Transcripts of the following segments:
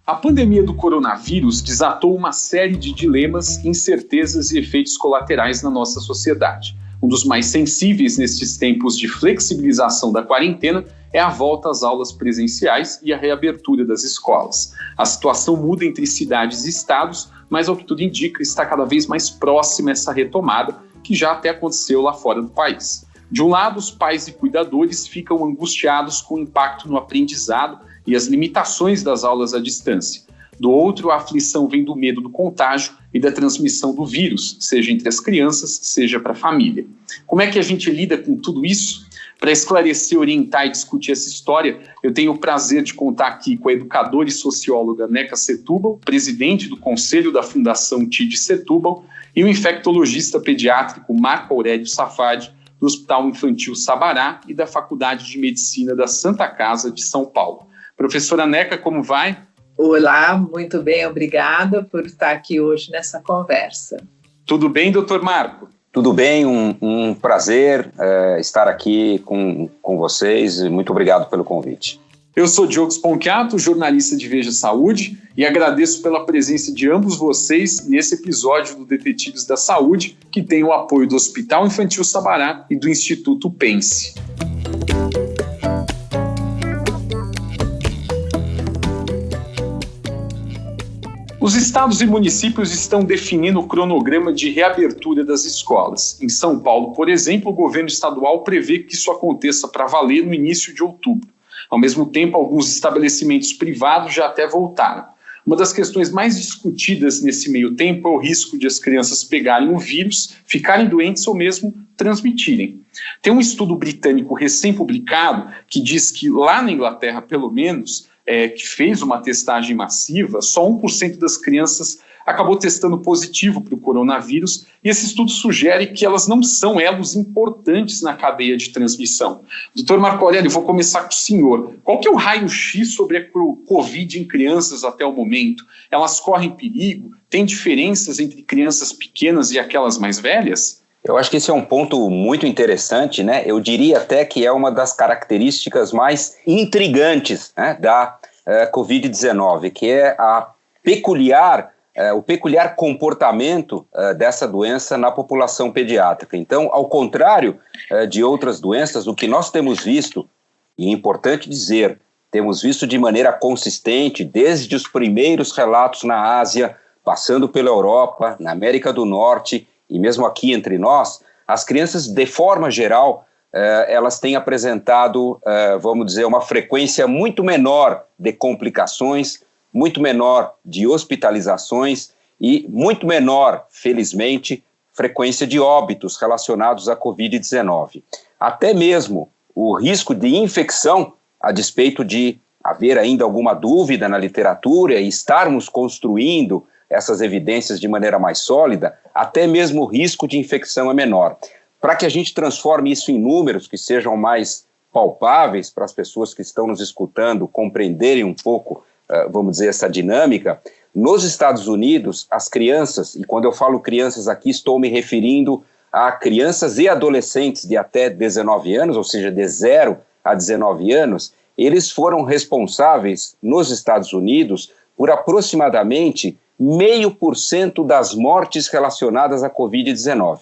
A pandemia do coronavírus desatou uma série de dilemas, incertezas e efeitos colaterais na nossa sociedade. Um dos mais sensíveis nestes tempos de flexibilização da quarentena é a volta às aulas presenciais e a reabertura das escolas. A situação muda entre cidades e estados, mas ao que tudo indica está cada vez mais próxima essa retomada, que já até aconteceu lá fora do país. De um lado, os pais e cuidadores ficam angustiados com o impacto no aprendizado e as limitações das aulas à distância. Do outro, a aflição vem do medo do contágio e da transmissão do vírus, seja entre as crianças, seja para a família. Como é que a gente lida com tudo isso? Para esclarecer, orientar e discutir essa história, eu tenho o prazer de contar aqui com a educadora e socióloga Neca Setúbal, presidente do Conselho da Fundação TID Setúbal, e o infectologista pediátrico Marco Aurélio Safadi, do Hospital Infantil Sabará e da Faculdade de Medicina da Santa Casa de São Paulo. Professora Neca, como vai? Olá, muito bem, obrigada por estar aqui hoje nessa conversa. Tudo bem, doutor Marco? Tudo bem, um prazer estar aqui com vocês e muito obrigado pelo convite. Eu sou Diogo Sponchiato, jornalista de Veja Saúde, e agradeço pela presença de ambos vocês nesse episódio do Detetives da Saúde, que tem o apoio do Hospital Infantil Sabará e do Instituto Pense. Os estados e municípios estão definindo o cronograma de reabertura das escolas. Em São Paulo, por exemplo, o governo estadual prevê que isso aconteça para valer no início de outubro. Ao mesmo tempo, alguns estabelecimentos privados já até voltaram. Uma das questões mais discutidas nesse meio tempo é o risco de as crianças pegarem o vírus, ficarem doentes ou mesmo transmitirem. Tem um estudo britânico recém-publicado que diz que lá na Inglaterra, pelo menos, que fez uma testagem massiva, só 1% das crianças acabou testando positivo para o coronavírus, e esse estudo sugere que elas não são elos importantes na cadeia de transmissão. Doutor Marco Aurélio, vou começar com o senhor. Qual que é o raio-x sobre a Covid em crianças até o momento? Elas correm perigo? Tem diferenças entre crianças pequenas e aquelas mais velhas? Eu acho que esse é um ponto muito interessante, né? Eu diria até que é uma das características mais intrigantes, né, da Covid-19, que é o peculiar comportamento dessa doença na população pediátrica. Então, ao contrário de outras doenças, o que nós temos visto, e é importante dizer, temos visto de maneira consistente, desde os primeiros relatos na Ásia, passando pela Europa, na América do Norte, e mesmo aqui entre nós, as crianças, de forma geral, elas têm apresentado, vamos dizer, uma frequência muito menor de complicações, muito menor de hospitalizações e muito menor, felizmente, frequência de óbitos relacionados à Covid-19. Até mesmo o risco de infecção, a despeito de haver ainda alguma dúvida na literatura e estarmos construindo essas evidências de maneira mais sólida, até mesmo o risco de infecção é menor. Para que a gente transforme isso em números que sejam mais palpáveis para as pessoas que estão nos escutando compreenderem um pouco, vamos dizer, essa dinâmica, nos Estados Unidos, as crianças, e quando eu falo crianças aqui, estou me referindo a crianças e adolescentes de até 19 anos, ou seja, de 0 a 19 anos, eles foram responsáveis, nos Estados Unidos, por aproximadamente 0,5% das mortes relacionadas à Covid-19.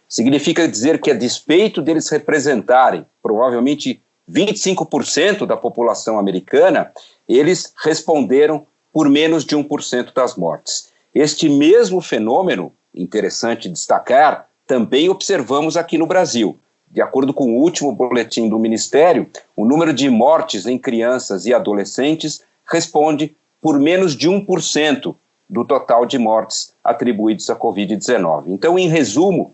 Significa dizer que, a despeito deles representarem provavelmente 25% da população americana, eles responderam por menos de 1% das mortes. Este mesmo fenômeno, interessante destacar, também observamos aqui no Brasil. De acordo com o último boletim do Ministério, o número de mortes em crianças e adolescentes responde por menos de 1% do total de mortes atribuídos à Covid-19. Então, em resumo,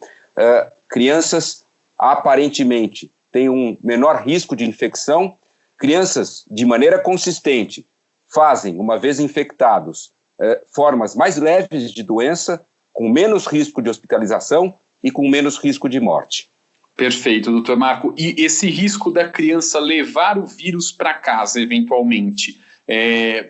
crianças aparentemente têm um menor risco de infecção, crianças, de maneira consistente, fazem, uma vez infectados, formas mais leves de doença, com menos risco de hospitalização e com menos risco de morte. Perfeito, doutor Marco. E esse risco da criança levar o vírus para casa, eventualmente,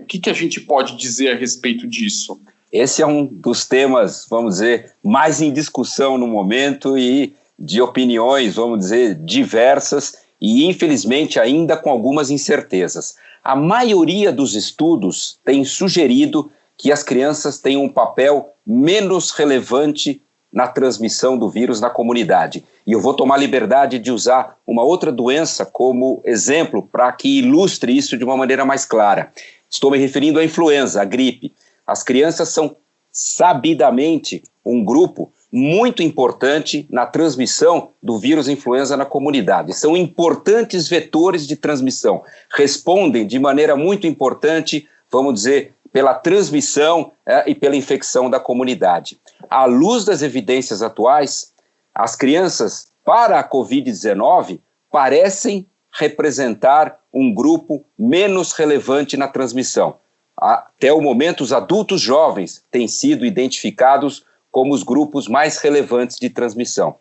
o que a gente pode dizer a respeito disso? Esse é um dos temas, vamos dizer, mais em discussão no momento e de opiniões, vamos dizer, diversas, e, infelizmente, ainda com algumas incertezas. A maioria dos estudos tem sugerido que as crianças têm um papel menos relevante na transmissão do vírus na comunidade. E eu vou tomar liberdade de usar uma outra doença como exemplo para que ilustre isso de uma maneira mais clara. Estou me referindo à influenza, à gripe. As crianças são sabidamente um grupo muito importante na transmissão do vírus influenza na comunidade. São importantes vetores de transmissão. Respondem de maneira muito importante, vamos dizer, pela transmissão e pela infecção da comunidade. À luz das evidências atuais, as crianças para a Covid-19 parecem representar um grupo menos relevante na transmissão. Até o momento, os adultos jovens têm sido identificados como os grupos mais relevantes de transmissão.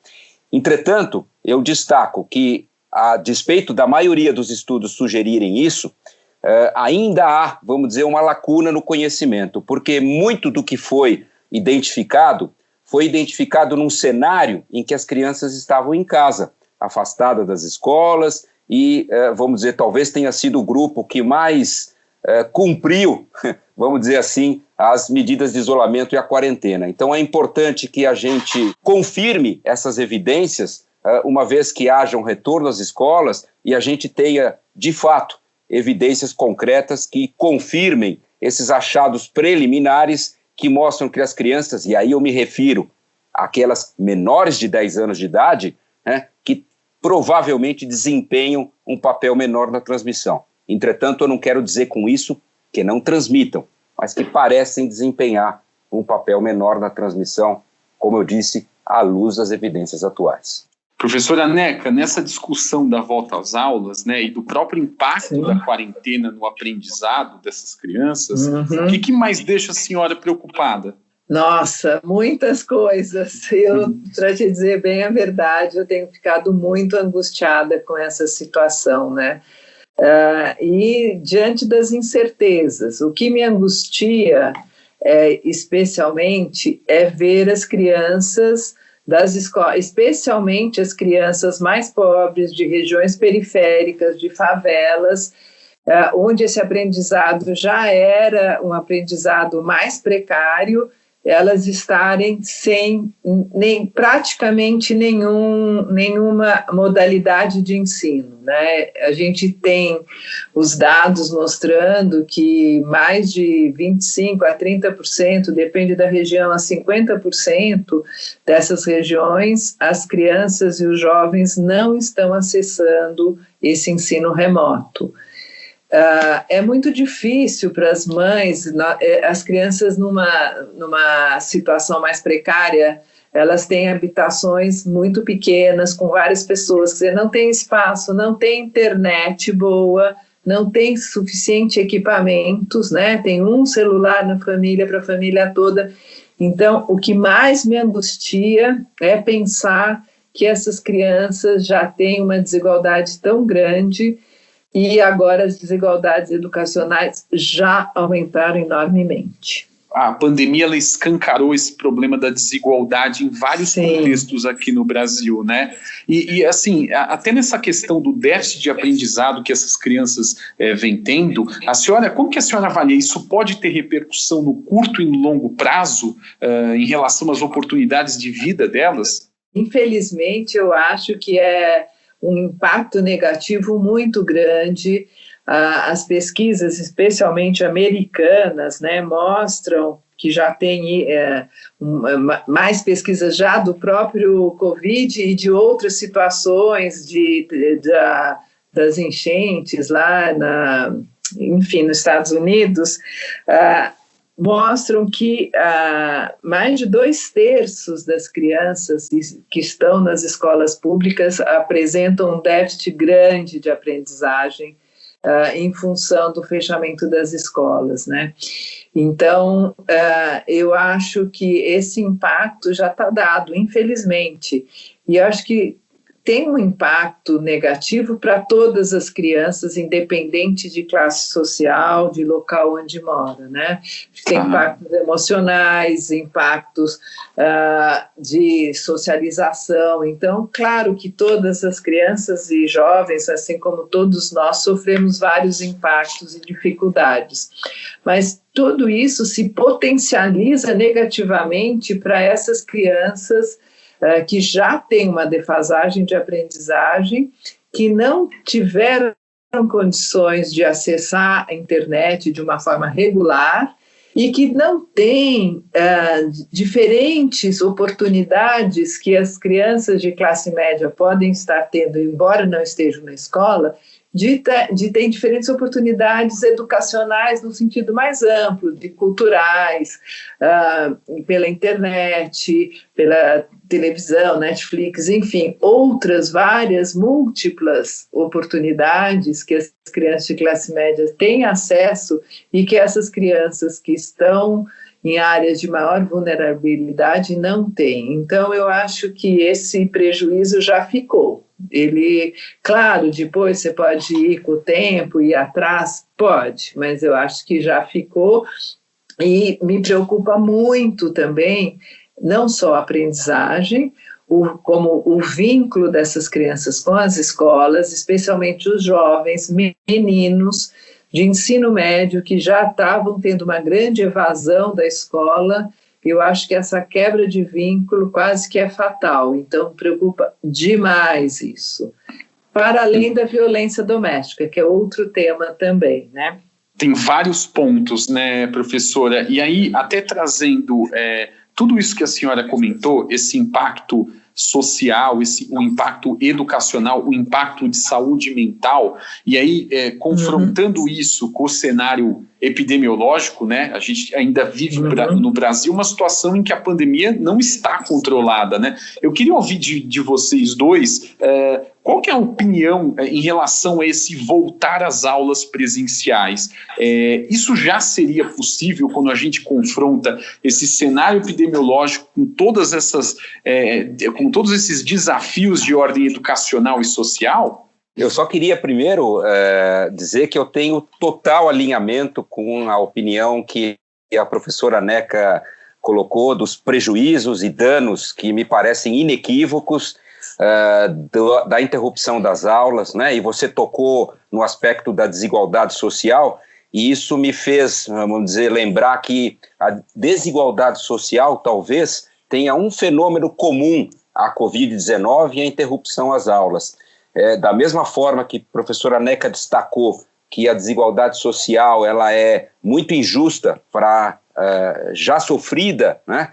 Entretanto, eu destaco que, a despeito da maioria dos estudos sugerirem isso, ainda há, vamos dizer, uma lacuna no conhecimento, porque muito do que foi identificado num cenário em que as crianças estavam em casa, afastadas das escolas e, vamos dizer, talvez tenha sido o grupo que mais cumpriu, vamos dizer assim, as medidas de isolamento e a quarentena. Então é importante que a gente confirme essas evidências, uma vez que haja um retorno às escolas e a gente tenha, de fato, evidências concretas que confirmem esses achados preliminares que mostram que as crianças, e aí eu me refiro àquelas menores de 10 anos de idade, né, que provavelmente desempenham um papel menor na transmissão. Entretanto, eu não quero dizer com isso que não transmitam, mas que parecem desempenhar um papel menor na transmissão, como eu disse, à luz das evidências atuais. Professora Neca, nessa discussão da volta às aulas, né, e do próprio impacto da quarentena no aprendizado dessas crianças, o que mais deixa a senhora preocupada? Nossa, muitas coisas. Para te dizer bem a verdade, eu tenho ficado muito angustiada com essa situação, né? E diante das incertezas, o que me angustia, especialmente, é ver as crianças das escolas, especialmente as crianças mais pobres, de regiões periféricas, de favelas, onde esse aprendizado já era um aprendizado mais precário, elas estarem sem praticamente nenhuma modalidade de ensino, né? A gente tem os dados mostrando que mais de 25% a 30%, depende da região, a 50% dessas regiões, as crianças e os jovens não estão acessando esse ensino remoto. É muito difícil para as mães, as crianças numa situação mais precária, elas têm habitações muito pequenas, com várias pessoas, quer dizer, não tem espaço, não tem internet boa, não tem suficiente equipamentos, né? Tem um celular na família, para a família toda. Então, o que mais me angustia é pensar que essas crianças já têm uma desigualdade tão grande. E agora as desigualdades educacionais já aumentaram enormemente. A pandemia ela escancarou esse problema da desigualdade em vários contextos aqui no Brasil, né? E assim, até nessa questão do déficit de aprendizado que essas crianças vêm tendo, como que a senhora avalia? Isso pode ter repercussão no curto e no longo prazo em relação às oportunidades de vida delas? Infelizmente, eu acho que é um impacto negativo muito grande. As pesquisas, especialmente americanas, né, mostram que já tem mais pesquisas já do próprio Covid e de outras situações das enchentes lá, enfim, nos Estados Unidos, mostram que mais de 2/3 das crianças que estão nas escolas públicas apresentam um déficit grande de aprendizagem em função do fechamento das escolas, né? Então, eu acho que esse impacto já está dado, infelizmente, e acho que tem um impacto negativo para todas as crianças, independente de classe social, de local onde mora, né? Tem impactos emocionais, impactos de socialização. Então, claro que todas as crianças e jovens, assim como todos nós, sofremos vários impactos e dificuldades. Mas tudo isso se potencializa negativamente para essas crianças que já têm uma defasagem de aprendizagem, que não tiveram condições de acessar a internet de uma forma regular e que não têm diferentes oportunidades que as crianças de classe média podem estar tendo, embora não estejam na escola, de ter diferentes oportunidades educacionais no sentido mais amplo, de culturais, pela internet, pela televisão, Netflix, enfim, outras várias, múltiplas oportunidades que as crianças de classe média têm acesso e que essas crianças que estão em áreas de maior vulnerabilidade não têm. Então, eu acho que esse prejuízo já ficou. Ele, claro, depois você pode ir com o tempo, ir atrás, pode, mas eu acho que já ficou e me preocupa muito também, não só a aprendizagem, como o vínculo dessas crianças com as escolas, especialmente os jovens, meninos de ensino médio que já estavam tendo uma grande evasão da escola. Eu acho que essa quebra de vínculo quase que é fatal, então preocupa demais isso. Para além da violência doméstica, que é outro tema também, né? Tem vários pontos, né, professora? E aí, até trazendo tudo isso que a senhora comentou, esse impacto social, o impacto educacional, o impacto de saúde mental, e aí confrontando isso com o cenário epidemiológico, né? A gente ainda vive no Brasil uma situação em que a pandemia não está controlada, né? Eu queria ouvir de vocês dois qual que é a opinião em relação a esse voltar às aulas presenciais. Isso já seria possível quando a gente confronta esse cenário epidemiológico com todas essas, com todos esses desafios de ordem educacional e social? Eu só queria primeiro dizer que eu tenho total alinhamento com a opinião que a professora Neca colocou dos prejuízos e danos que me parecem inequívocos da interrupção das aulas, né? E você tocou no aspecto da desigualdade social, e isso me fez, vamos dizer, lembrar que a desigualdade social talvez tenha um fenômeno comum à Covid-19 e à interrupção às aulas. Da mesma forma que a professora Neca destacou que a desigualdade social ela é muito injusta para já sofrida, né,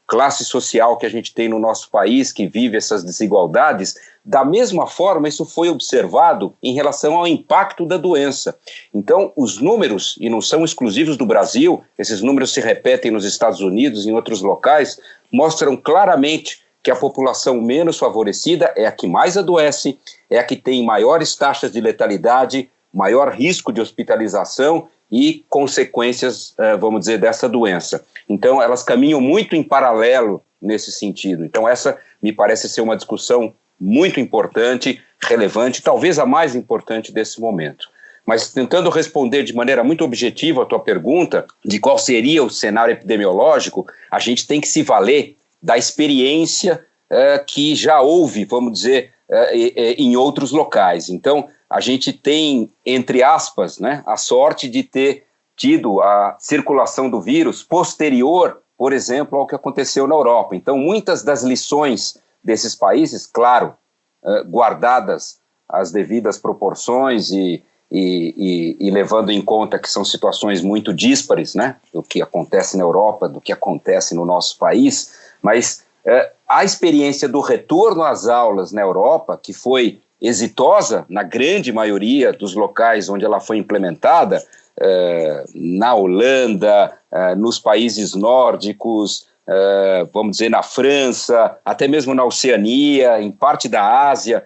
classe social que a gente tem no nosso país, que vive essas desigualdades, da mesma forma isso foi observado em relação ao impacto da doença. Então, os números, e não são exclusivos do Brasil, esses números se repetem nos Estados Unidos e em outros locais, mostram claramente que a população menos favorecida é a que mais adoece, é a que tem maiores taxas de letalidade, maior risco de hospitalização e consequências, vamos dizer, dessa doença. Então, elas caminham muito em paralelo nesse sentido. Então, essa me parece ser uma discussão muito importante, relevante, talvez a mais importante desse momento. Mas tentando responder de maneira muito objetiva a tua pergunta de qual seria o cenário epidemiológico, a gente tem que se valer da experiência que já houve, vamos dizer, em outros locais. Então, a gente tem, entre aspas, né, a sorte de ter tido a circulação do vírus posterior, por exemplo, ao que aconteceu na Europa. Então, muitas das lições desses países, claro, guardadas as devidas proporções e levando em conta que são situações muito díspares, né, do que acontece na Europa, do que acontece no nosso país, mas a experiência do retorno às aulas na Europa, que foi exitosa na grande maioria dos locais onde ela foi implementada, na Holanda, nos países nórdicos, vamos dizer, na França, até mesmo na Oceania, em parte da Ásia,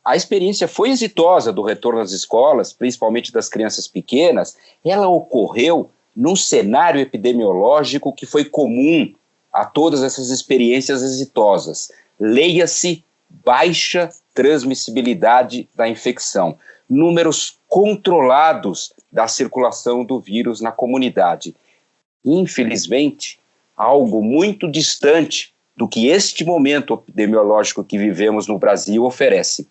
a experiência foi exitosa do retorno às escolas, principalmente das crianças pequenas. Ela ocorreu num cenário epidemiológico que foi comum a todas essas experiências exitosas. Leia-se baixa transmissibilidade da infecção, números controlados da circulação do vírus na comunidade. Infelizmente, algo muito distante do que este momento epidemiológico que vivemos no Brasil oferece.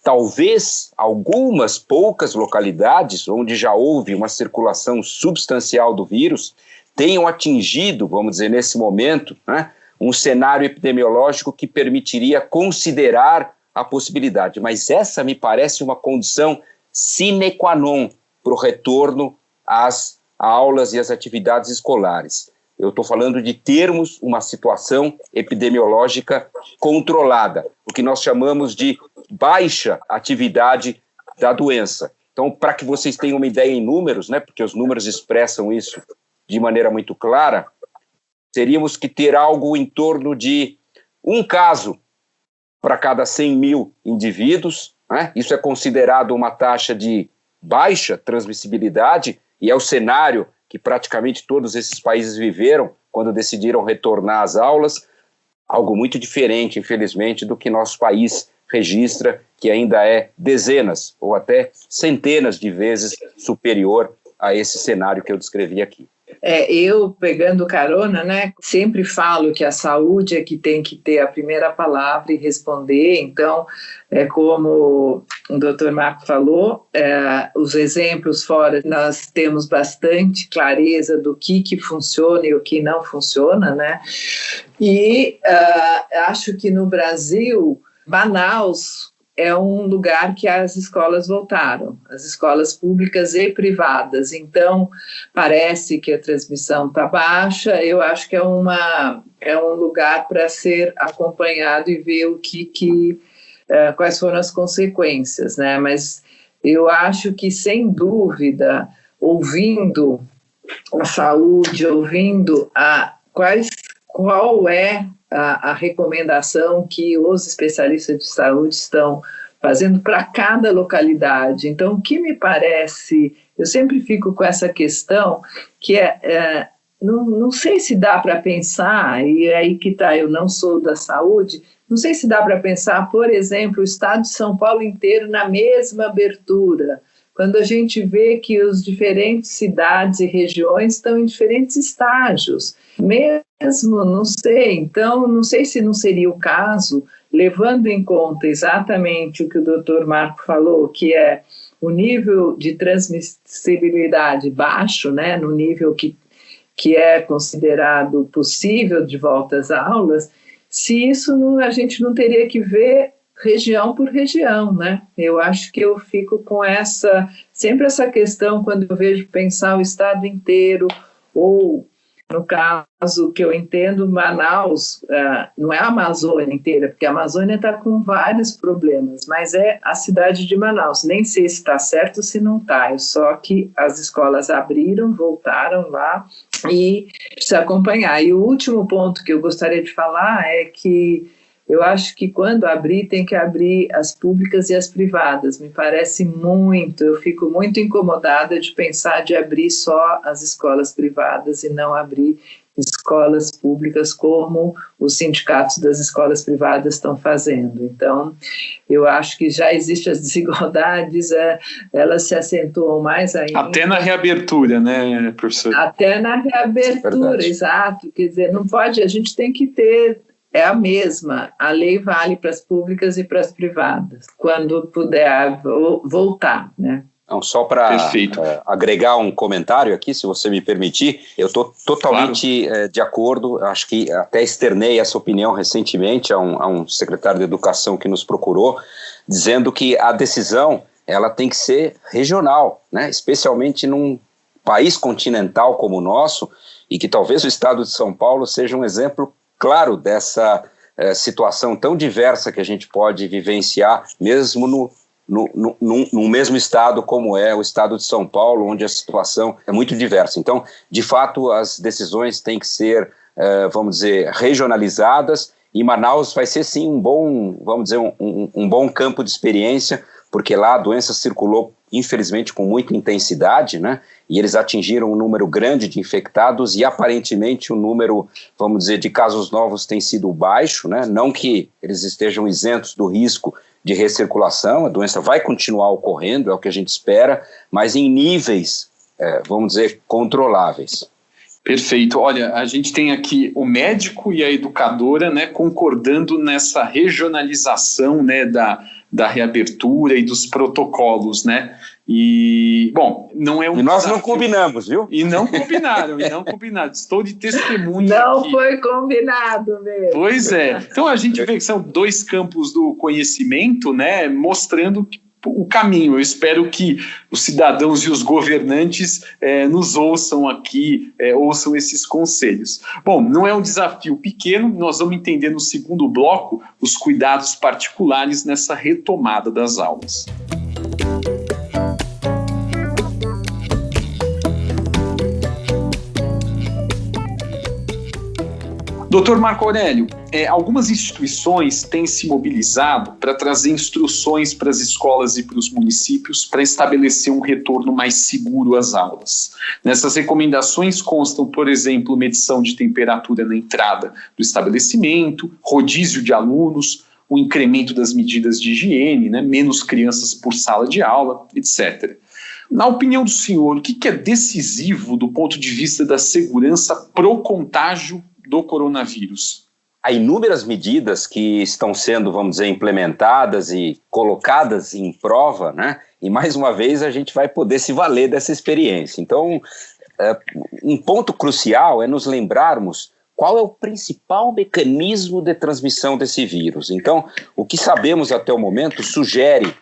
Talvez algumas poucas localidades onde já houve uma circulação substancial do vírus tenham atingido, vamos dizer, nesse momento, né, um cenário epidemiológico que permitiria considerar a possibilidade. Mas essa me parece uma condição sine qua non para o retorno às aulas e às atividades escolares. Eu estou falando de termos uma situação epidemiológica controlada, o que nós chamamos de baixa atividade da doença. Então, para que vocês tenham uma ideia em números, né, porque os números expressam isso de maneira muito clara, teríamos que ter algo em torno de um caso para cada 100 mil indivíduos, né? Isso é considerado uma taxa de baixa transmissibilidade e é o cenário que praticamente todos esses países viveram quando decidiram retornar às aulas, algo muito diferente, infelizmente, do que nosso país registra, que ainda é dezenas ou até centenas de vezes superior a esse cenário que eu descrevi aqui. Eu, pegando carona, né, sempre falo que a saúde é que tem que ter a primeira palavra e responder. Então, como o Dr. Marco falou, os exemplos fora, nós temos bastante clareza do que funciona e o que não funciona, né? E acho que no Brasil, Manaus é um lugar que as escolas voltaram, as escolas públicas e privadas. Então, parece que a transmissão está baixa. Eu acho que é um lugar para ser acompanhado e ver quais foram as consequências, né? Mas eu acho que, sem dúvida, ouvindo a saúde, ouvindo qual é a recomendação que os especialistas de saúde estão fazendo para cada localidade. Então, o que me parece, eu sempre fico com essa questão, que não sei se dá para pensar, e é aí que está, eu não sou da saúde, não sei se dá para pensar, por exemplo, o estado de São Paulo inteiro na mesma abertura, quando a gente vê que as diferentes cidades e regiões estão em diferentes estágios. Mesmo, não sei, então não sei se não seria o caso, levando em conta exatamente o que o Dr. Marco falou, que é o nível de transmissibilidade baixo, né, no nível que é considerado possível de volta às aulas, se isso a gente não teria que ver região por região, né? Eu acho que eu fico com sempre essa questão quando eu vejo pensar o estado inteiro, ou, no caso que eu entendo, Manaus, não é a Amazônia inteira, porque a Amazônia está com vários problemas, mas é a cidade de Manaus. Nem sei se está certo ou se não está, só que as escolas abriram, voltaram lá e precisa acompanhar. E o último ponto que eu gostaria de falar é que eu acho que quando abrir, tem que abrir as públicas e as privadas. Me parece muito, eu fico muito incomodada de pensar de abrir só as escolas privadas e não abrir escolas públicas como os sindicatos das escolas privadas estão fazendo. Então, eu acho que já existem as desigualdades, elas se acentuam mais ainda. Até na reabertura, né, professor? Até na reabertura, exato. Quer dizer, não pode, a gente tem que ter... É a mesma, a lei vale para as públicas e para as privadas, quando puder voltar, né? Então, só para agregar um comentário aqui, se você me permitir, eu estou totalmente de acordo, acho que até externei essa opinião recentemente a um secretário de Educação que nos procurou, dizendo que a decisão ela tem que ser regional, né? Especialmente num país continental como o nosso, e que talvez o estado de São Paulo seja um exemplo claro dessa situação tão diversa que a gente pode vivenciar, mesmo no mesmo estado como é o estado de São Paulo, onde a situação é muito diversa. Então, de fato, as decisões têm que ser, vamos dizer, regionalizadas, e Manaus vai ser sim um bom, vamos dizer, um bom campo de experiência porque lá a doença circulou, infelizmente, com muita intensidade, né? E eles atingiram um número grande de infectados e aparentemente o número, vamos dizer, de casos novos tem sido baixo, né? Não que eles estejam isentos do risco de recirculação, a doença vai continuar ocorrendo, é o que a gente espera, mas em níveis, vamos dizer, controláveis. Perfeito. Olha, a gente tem aqui o médico e a educadora, né, concordando nessa regionalização, né, da reabertura e dos protocolos, né? E, bom, não é um E nós desafio. não combinamos, viu? E não combinaram. Estou de testemunha Não aqui. foi combinado mesmo. Pois é. Então a gente vê que são dois campos do conhecimento, né, mostrando o caminho. Eu espero que os cidadãos e os governantes nos ouçam aqui, ouçam esses conselhos. Bom, não é um desafio pequeno, nós vamos entender no segundo bloco os cuidados particulares nessa retomada das aulas. Doutor Marco Aurélio, algumas instituições têm se mobilizado para trazer instruções para as escolas e para os municípios para estabelecer um retorno mais seguro às aulas. Nessas recomendações constam, por exemplo, medição de temperatura na entrada do estabelecimento, rodízio de alunos, o incremento das medidas de higiene, né, menos crianças por sala de aula, etc. Na opinião do senhor, o que é decisivo do ponto de vista da segurança pro contágio do coronavírus? Há inúmeras medidas que estão sendo, vamos dizer, implementadas e colocadas em prova, né? E mais uma vez a gente vai poder se valer dessa experiência. Então, um ponto crucial é nos lembrarmos qual é o principal mecanismo de transmissão desse vírus. Então, o que sabemos até o momento sugere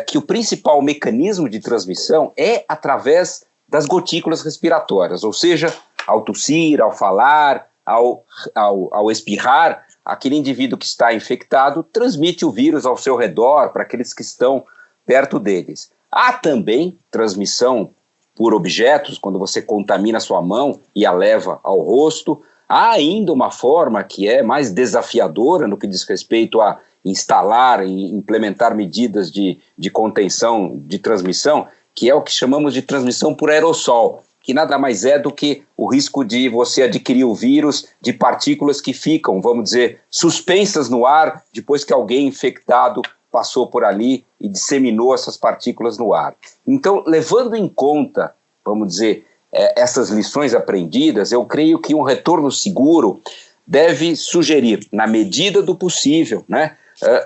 que o principal mecanismo de transmissão é através das gotículas respiratórias, ou seja, ao tossir, ao falar, ao espirrar, aquele indivíduo que está infectado transmite o vírus ao seu redor, para aqueles que estão perto deles. Há também transmissão por objetos, quando você contamina a sua mão e a leva ao rosto. Há ainda uma forma que é mais desafiadora no que diz respeito a instalar e implementar medidas de contenção de transmissão, que é o que chamamos de transmissão por aerossol, que nada mais é do que o risco de você adquirir o vírus de partículas que ficam, vamos dizer, suspensas no ar depois que alguém infectado passou por ali e disseminou essas partículas no ar. Então, levando em conta, vamos dizer, essas lições aprendidas, eu creio que um retorno seguro deve sugerir, na medida do possível, né,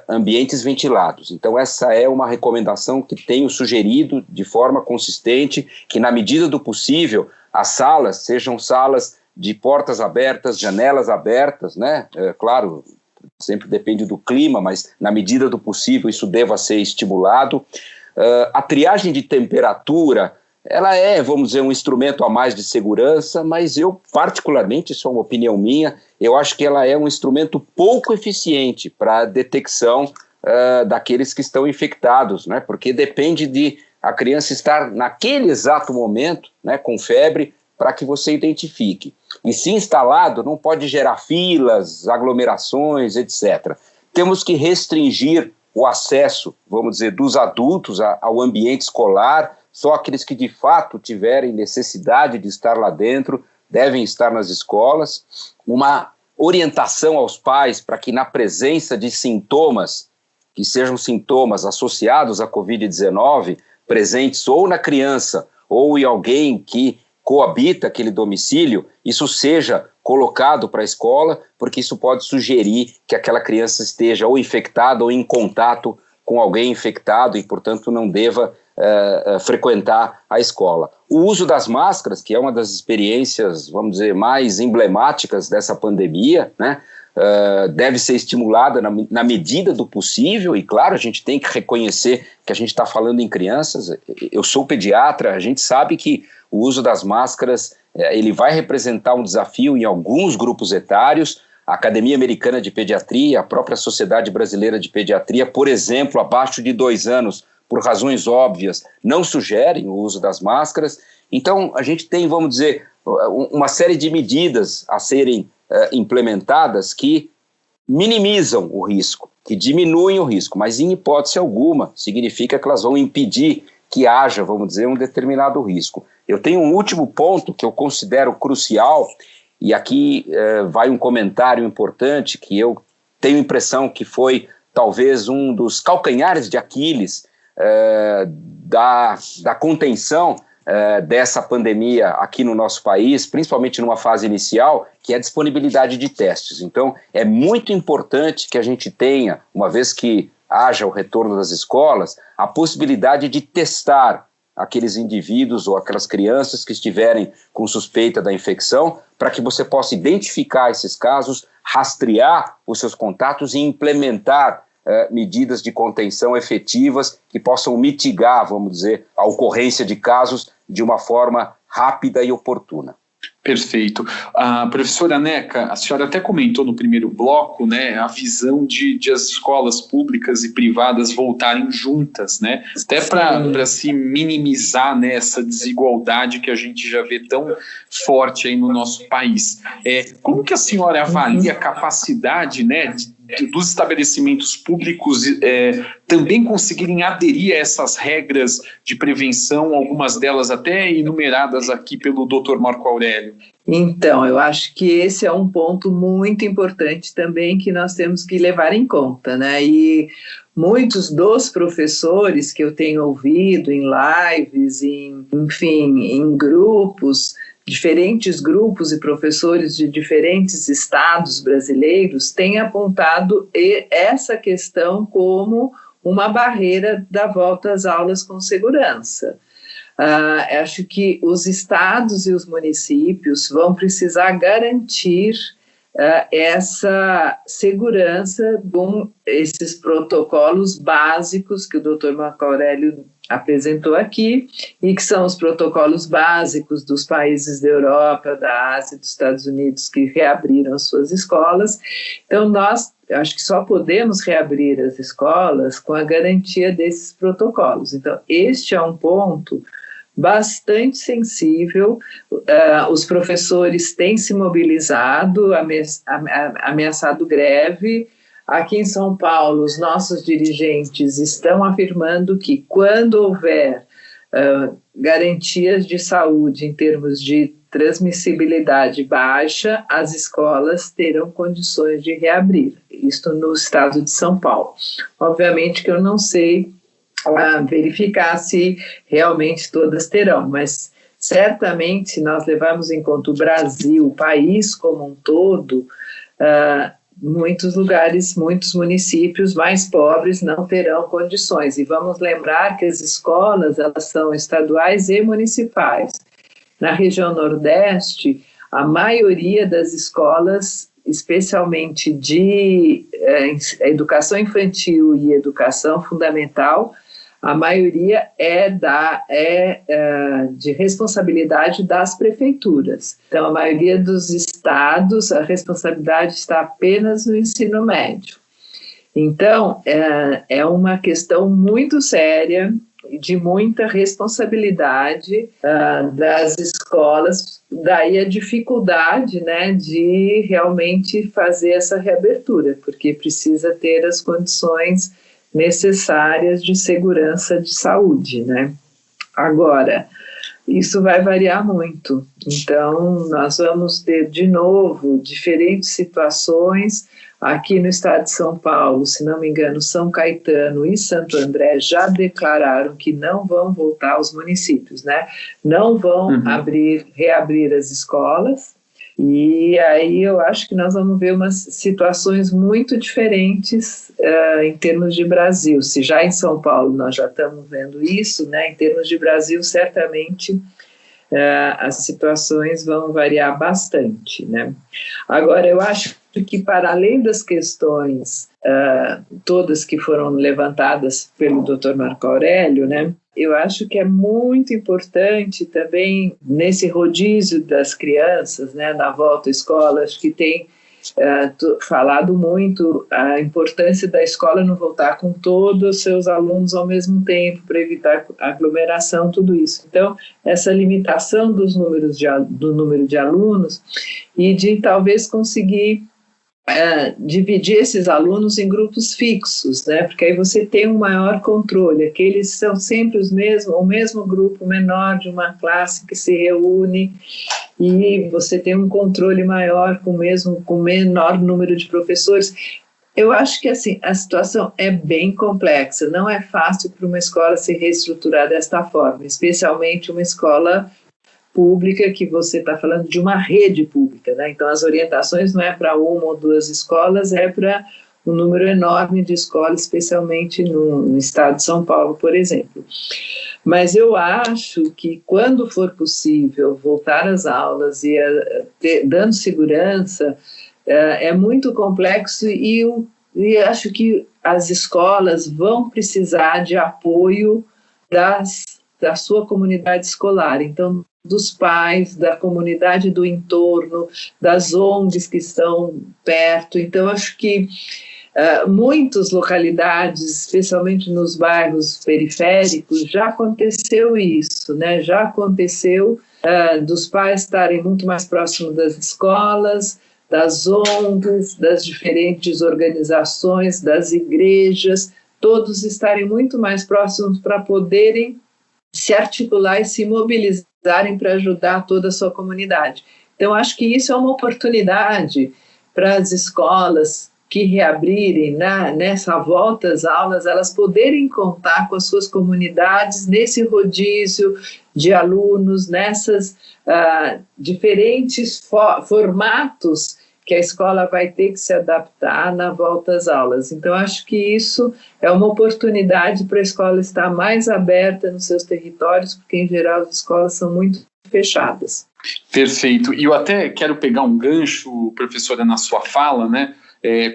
ambientes ventilados. Então essa é uma recomendação que tenho sugerido de forma consistente, que na medida do possível as salas sejam salas de portas abertas, janelas abertas, né? Claro, sempre depende do clima, mas na medida do possível isso deva ser estimulado. A triagem de temperatura, ela é, vamos dizer, um instrumento a mais de segurança, mas eu, particularmente, isso é uma opinião minha, eu acho que ela é um instrumento pouco eficiente para a detecção daqueles que estão infectados, né? Porque depende de a criança estar naquele exato momento, né, com febre, para que você identifique. E se instalado, não pode gerar filas, aglomerações, etc. Temos que restringir o acesso, vamos dizer, dos adultos ao ambiente escolar. Só aqueles que de fato tiverem necessidade de estar lá dentro devem estar nas escolas. Uma orientação aos pais para que na presença de sintomas, que sejam sintomas associados à Covid-19, presentes ou na criança ou em alguém que coabita aquele domicílio, isso seja colocado para a escola, porque isso pode sugerir que aquela criança esteja ou infectada ou em contato com alguém infectado e, portanto, não deva frequentar a escola. O uso das máscaras, que é uma das experiências, vamos dizer, mais emblemáticas dessa pandemia, né, deve ser estimulada na medida do possível, e claro, a gente tem que reconhecer que a gente está falando em crianças. Eu sou pediatra, a gente sabe que o uso das máscaras ele vai representar um desafio em alguns grupos etários. A Academia Americana de Pediatria, a própria Sociedade Brasileira de Pediatria, por exemplo, abaixo de 2 anos, por razões óbvias, não sugerem o uso das máscaras. Então, a gente tem, vamos dizer, uma série de medidas a serem implementadas que minimizam o risco. que diminuem o risco, mas em hipótese alguma significa que elas vão impedir que haja, vamos dizer, um determinado risco. Eu tenho um último ponto que eu considero crucial, e aqui vai um comentário importante que eu tenho a impressão que foi talvez um dos calcanhares de Aquiles da contenção dessa pandemia aqui no nosso país, principalmente numa fase inicial, que é a disponibilidade de testes. Então, é muito importante que a gente tenha, uma vez que haja o retorno das escolas, a possibilidade de testar aqueles indivíduos ou aquelas crianças que estiverem com suspeita da infecção, para que você possa identificar esses casos, rastrear os seus contatos e implementar medidas de contenção efetivas que possam mitigar, vamos dizer, a ocorrência de casos de uma forma rápida e oportuna. Perfeito. Professora Neca, a senhora até comentou no primeiro bloco, né, a visão de as escolas públicas e privadas voltarem juntas, né, até para se minimizar, né, essa desigualdade que a gente já vê tão forte aí no nosso país. Como que a senhora avalia a capacidade, né, dos estabelecimentos públicos também conseguirem aderir a essas regras de prevenção, algumas delas até enumeradas aqui pelo Dr. Marco Aurélio? Então, eu acho que esse é um ponto muito importante também que nós temos que levar em conta, né? E muitos dos professores que eu tenho ouvido em lives, em grupos, diferentes grupos e professores de diferentes estados brasileiros têm apontado essa questão como uma barreira da volta às aulas com segurança. Acho que os estados e os municípios vão precisar garantir essa segurança com esses protocolos básicos que o Dr. Marco Aurélio apresentou aqui e que são os protocolos básicos dos países da Europa, da Ásia e dos Estados Unidos que reabriram suas escolas. Então, nós acho que só podemos reabrir as escolas com a garantia desses protocolos. Então, este é um ponto bastante sensível. Os professores têm se mobilizado, ameaçado greve. Aqui em São Paulo, os nossos dirigentes estão afirmando que quando houver garantias de saúde em termos de transmissibilidade baixa, as escolas terão condições de reabrir. Isto no estado de São Paulo. Obviamente que eu não sei verificar se realmente todas terão, mas certamente se nós levarmos em conta o Brasil, o país como um todo, muitos lugares, muitos municípios mais pobres não terão condições. E vamos lembrar que as escolas, elas são estaduais e municipais. Na região Nordeste, a maioria das escolas, especialmente de educação infantil e educação fundamental, a maioria é de responsabilidade das prefeituras. Então, a maioria dos estados, a responsabilidade está apenas no ensino médio. Então, é uma questão muito séria, de muita responsabilidade das escolas, daí a dificuldade, né, de realmente fazer essa reabertura, porque precisa ter as condições necessárias de segurança de saúde, né? Agora, isso vai variar muito, então nós vamos ter de novo diferentes situações. Aqui no estado de São Paulo, se não me engano, São Caetano e Santo André já declararam que não vão voltar aos municípios, né? Não vão reabrir as escolas. E aí eu acho que nós vamos ver umas situações muito diferentes em termos de Brasil. Se já em São Paulo nós já estamos vendo isso, né? Em termos de Brasil, certamente as situações vão variar bastante, né? Agora, eu acho que para além das questões todas que foram levantadas pelo Dr. Marco Aurélio, né? Eu acho que é muito importante também nesse rodízio das crianças, né, na volta à escola, acho que tem falado muito a importância da escola não voltar com todos os seus alunos ao mesmo tempo, para evitar aglomeração, tudo isso. Então, essa limitação do número de alunos e de talvez conseguir dividir esses alunos em grupos fixos, né? Porque aí você tem um maior controle. Aqueles são sempre o mesmo grupo menor de uma classe que se reúne e você tem um controle maior com menor número de professores. Eu acho que assim, a situação é bem complexa, não é fácil para uma escola se reestruturar desta forma, especialmente uma escola pública, que você está falando de uma rede pública, né? Então as orientações não é para uma ou duas escolas, é para um número enorme de escolas, especialmente no estado de São Paulo, por exemplo. Mas eu acho que quando for possível voltar às aulas e dando segurança, é muito complexo e acho que as escolas vão precisar de apoio da sua comunidade escolar. Então, dos pais, da comunidade do entorno, das ONGs que estão perto. Então, acho que muitas localidades, especialmente nos bairros periféricos, já aconteceu isso, né? Já aconteceu dos pais estarem muito mais próximos das escolas, das ONGs, das diferentes organizações, das igrejas, todos estarem muito mais próximos para poderem se articular e se mobilizarem para ajudar toda a sua comunidade. Então, acho que isso é uma oportunidade para as escolas que reabrirem nessa volta às aulas, elas poderem contar com as suas comunidades nesse rodízio de alunos, nessas diferentes formatos que a escola vai ter que se adaptar na volta às aulas. Então, acho que isso é uma oportunidade para a escola estar mais aberta nos seus territórios, porque, em geral, as escolas são muito fechadas. Perfeito. E eu até quero pegar um gancho, professora, na sua fala, né?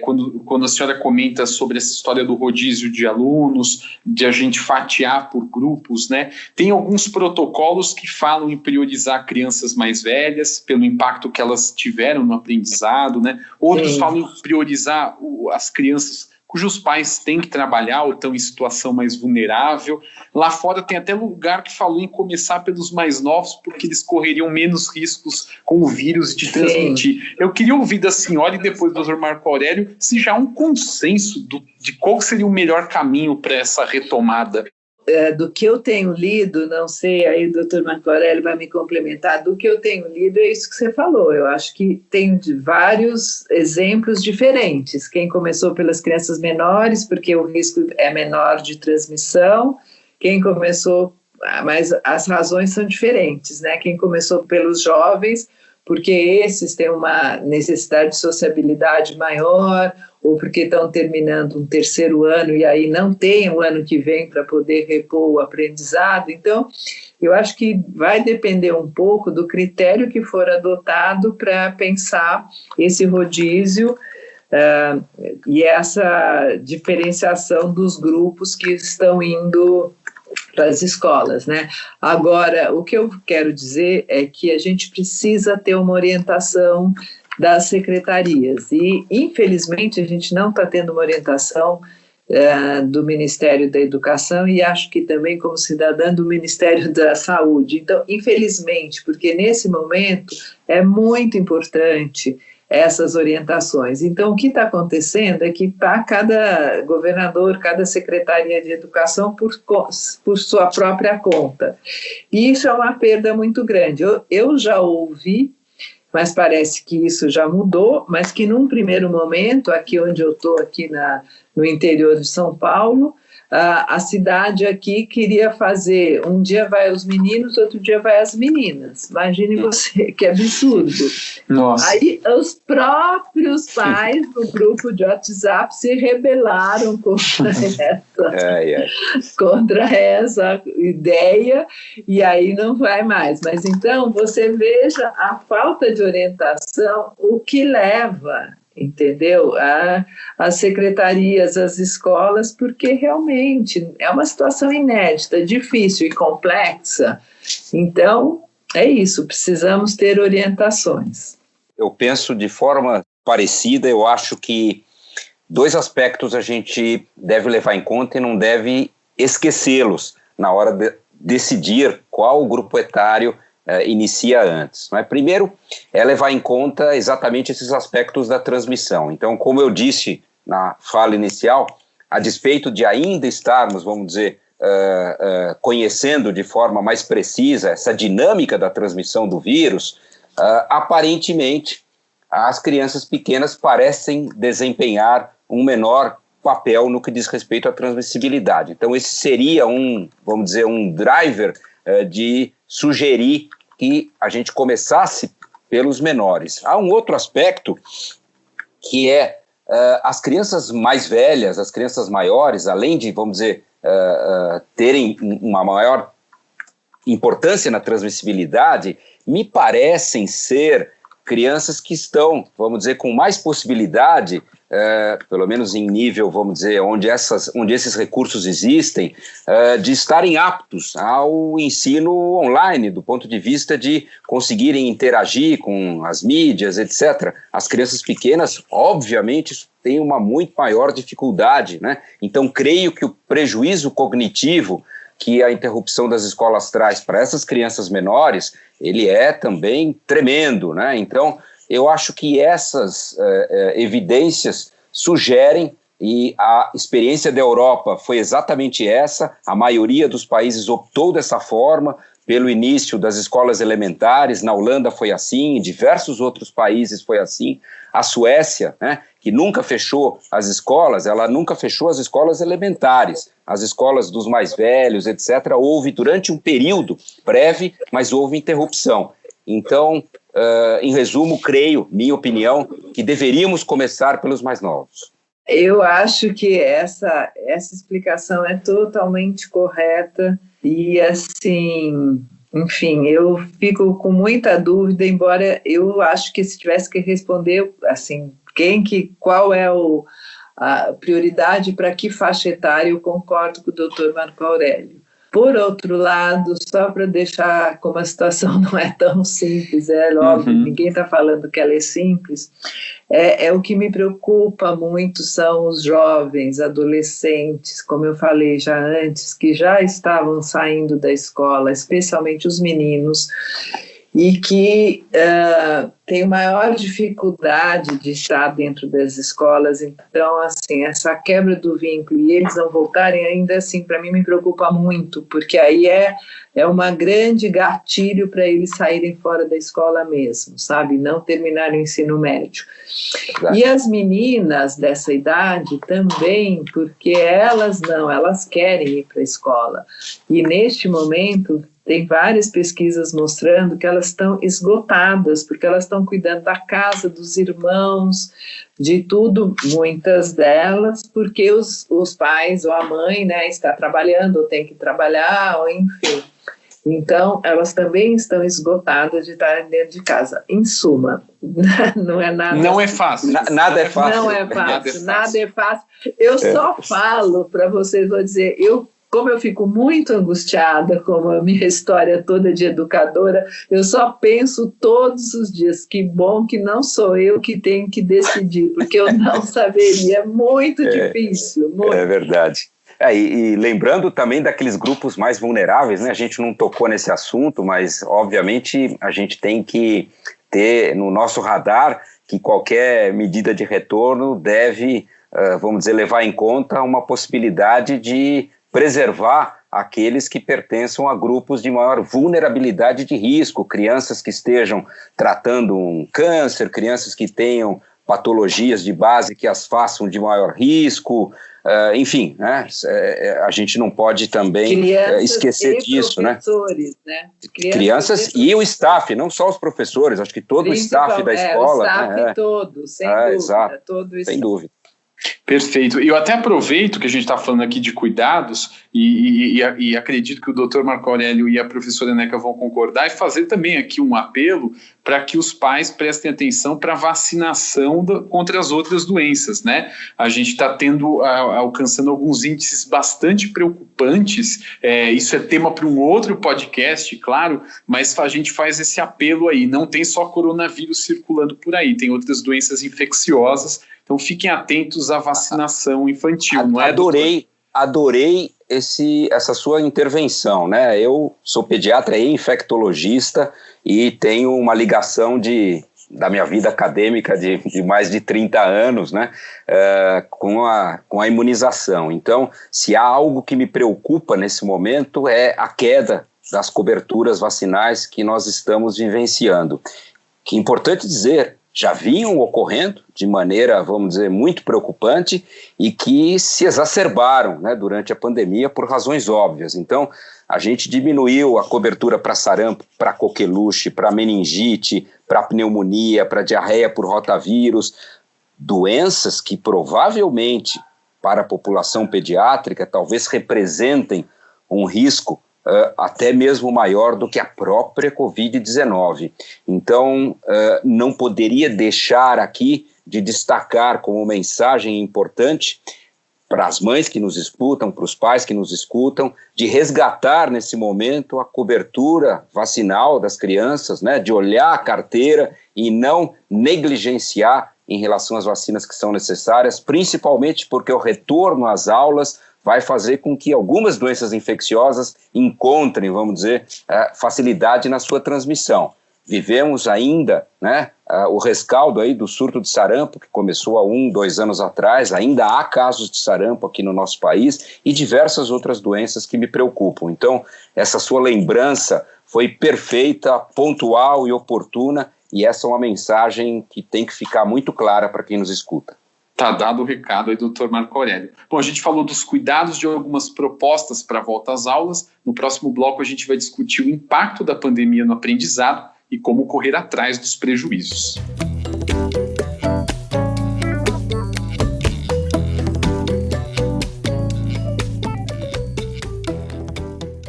Quando a senhora comenta sobre essa história do rodízio de alunos, de a gente fatiar por grupos, né? Tem alguns protocolos que falam em priorizar crianças mais velhas, pelo impacto que elas tiveram no aprendizado, né? Outros falam em priorizar as crianças cujos pais têm que trabalhar ou estão em situação mais vulnerável. Lá fora tem até lugar que falou em começar pelos mais novos, porque eles correriam menos riscos com o vírus de transmitir. Sim. Eu queria ouvir da senhora e depois do Dr. Marco Aurélio se já há um consenso de qual seria o melhor caminho para essa retomada. Do que eu tenho lido, não sei, aí o Dr. Marco Aurélio vai me complementar, do que eu tenho lido é isso que você falou. Eu acho que tem vários exemplos diferentes. Quem começou pelas crianças menores, porque o risco é menor de transmissão, quem começou, mas as razões são diferentes, né? Quem começou pelos jovens, porque esses têm uma necessidade de sociabilidade maior, ou porque estão terminando um terceiro ano e aí não tem o ano que vem para poder repor o aprendizado. Então, eu acho que vai depender um pouco do critério que for adotado para pensar esse rodízio e essa diferenciação dos grupos que estão indo para as escolas, né? Agora, o que eu quero dizer é que a gente precisa ter uma orientação das secretarias e, infelizmente, a gente não está tendo uma orientação do Ministério da Educação e acho que também como cidadã do Ministério da Saúde. Então, infelizmente, porque nesse momento é muito importante essas orientações. Então, o que está acontecendo é que está cada governador, cada secretaria de educação por sua própria conta. E isso é uma perda muito grande. Eu já ouvi, mas parece que isso já mudou, mas que num primeiro momento, aqui onde eu estou, aqui no interior de São Paulo, a cidade aqui queria fazer, um dia vai os meninos, outro dia vai as meninas. Imagine você, que absurdo. Nossa. Aí os próprios pais do grupo de WhatsApp se rebelaram contra essa ideia, e aí não vai mais. Mas então, você veja a falta de orientação, o que leva, entendeu? As secretarias, as escolas, porque realmente é uma situação inédita, difícil e complexa. Então, é isso, precisamos ter orientações. Eu penso de forma parecida, eu acho que 2 aspectos a gente deve levar em conta e não deve esquecê-los na hora de decidir qual o grupo etário inicia antes. Não é? Primeiro, é levar em conta exatamente esses aspectos da transmissão. Então, como eu disse na fala inicial, a despeito de ainda estarmos, vamos dizer, conhecendo de forma mais precisa essa dinâmica da transmissão do vírus, aparentemente as crianças pequenas parecem desempenhar um menor papel no que diz respeito à transmissibilidade. Então esse seria vamos dizer, um driver de sugerir que a gente começasse pelos menores. Há um outro aspecto que é as crianças mais velhas, as crianças maiores, além de, vamos dizer, terem uma maior importância na transmissibilidade, me parecem ser crianças que estão, vamos dizer, com mais possibilidade, pelo menos em nível, vamos dizer, onde esses recursos existem, de estarem aptos ao ensino online, do ponto de vista de conseguirem interagir com as mídias, etc. As crianças pequenas, obviamente, têm uma muito maior dificuldade, né? Então, creio que o prejuízo cognitivo que a interrupção das escolas traz para essas crianças menores, ele é também tremendo, né? Então, eu acho que essas evidências sugerem, e a experiência da Europa foi exatamente essa, a maioria dos países optou dessa forma, pelo início das escolas elementares, na Holanda foi assim, em diversos outros países foi assim, a Suécia, né, que nunca fechou as escolas, ela nunca fechou as escolas elementares, as escolas dos mais velhos, etc., houve durante um período breve, mas houve interrupção. Então, em resumo, creio, minha opinião, que deveríamos começar pelos mais novos. Eu acho que essa explicação é totalmente correta e, assim, enfim, eu fico com muita dúvida, embora eu acho que se tivesse que responder, assim, qual é a prioridade para que faixa etária, eu concordo com o doutor Marco Aurélio. Por outro lado, só para deixar como a situação não é tão simples, óbvio, ninguém está falando que ela é simples, o que me preocupa muito são os jovens, adolescentes, como eu falei já antes, que já estavam saindo da escola, especialmente os meninos, e que têm maior dificuldade de estar dentro das escolas. Então, assim, essa quebra do vínculo e eles não voltarem, ainda assim, para mim me preocupa muito, porque aí é uma grande gatilho para eles saírem fora da escola mesmo, sabe? Não terminarem o ensino médio. E as meninas dessa idade também, porque elas querem ir para a escola. E neste momento tem várias pesquisas mostrando que elas estão esgotadas, porque elas estão cuidando da casa, dos irmãos, de tudo, muitas delas, porque os pais ou a mãe, né, está trabalhando ou tem que trabalhar, ou enfim. Então, elas também estão esgotadas de estarem dentro de casa. Em suma, não é nada... Não é fácil. Nada é fácil. Não é fácil, nada é fácil. Eu só falo para vocês, vou dizer, como eu fico muito angustiada com a minha história toda de educadora, eu só penso todos os dias, que bom que não sou eu que tenho que decidir, porque eu não saberia, é muito difícil. Muito. É verdade. E lembrando também daqueles grupos mais vulneráveis, né? A gente não tocou nesse assunto, mas obviamente a gente tem que ter no nosso radar que qualquer medida de retorno deve, vamos dizer, levar em conta uma possibilidade de preservar aqueles que pertençam a grupos de maior vulnerabilidade de risco, crianças que estejam tratando um câncer, crianças que tenham patologias de base que as façam de maior risco, enfim, né? A gente não pode também esquecer disso, né? Crianças e o staff, não só os professores, acho que todo o staff da escola. O staff todo, sem dúvida. Exato, todo sem dúvida. Perfeito. Eu até aproveito que a gente está falando aqui de cuidados e acredito que o doutor Marco Aurélio e a professora Neca vão concordar e fazer também aqui um apelo para que os pais prestem atenção para a vacinação contra as outras doenças, né? A gente está alcançando alguns índices bastante preocupantes, isso é tema para um outro podcast, claro, mas a gente faz esse apelo aí, não tem só coronavírus circulando por aí, tem outras doenças infecciosas. Então fiquem atentos à vacinação infantil, não é? adorei essa sua intervenção, né? Eu sou pediatra e infectologista e tenho uma ligação da minha vida acadêmica de mais de 30 anos, né, com a imunização. Então, se há algo que me preocupa nesse momento é a queda das coberturas vacinais que nós estamos vivenciando. Que é importante dizer, já vinham ocorrendo de maneira, vamos dizer, muito preocupante e que se exacerbaram, né, durante a pandemia por razões óbvias. Então, a gente diminuiu a cobertura para sarampo, para coqueluche, para meningite, para pneumonia, para diarreia por rotavírus, doenças que provavelmente para a população pediátrica talvez representem um risco até mesmo maior do que a própria Covid-19. Então, não poderia deixar aqui de destacar como mensagem importante para as mães que nos escutam, para os pais que nos escutam, de resgatar nesse momento a cobertura vacinal das crianças, né, de olhar a carteira e não negligenciar em relação às vacinas que são necessárias, principalmente porque o retorno às aulas vai fazer com que algumas doenças infecciosas encontrem, vamos dizer, facilidade na sua transmissão. Vivemos ainda, né, o rescaldo aí do surto de sarampo, que começou há 2 anos atrás, ainda há casos de sarampo aqui no nosso país e diversas outras doenças que me preocupam. Então, essa sua lembrança foi perfeita, pontual e oportuna, e essa é uma mensagem que tem que ficar muito clara para quem nos escuta. Tá dado o recado aí, doutor Marco Aurélio. Bom, a gente falou dos cuidados de algumas propostas para a volta às aulas. No próximo bloco a gente vai discutir o impacto da pandemia no aprendizado e como correr atrás dos prejuízos.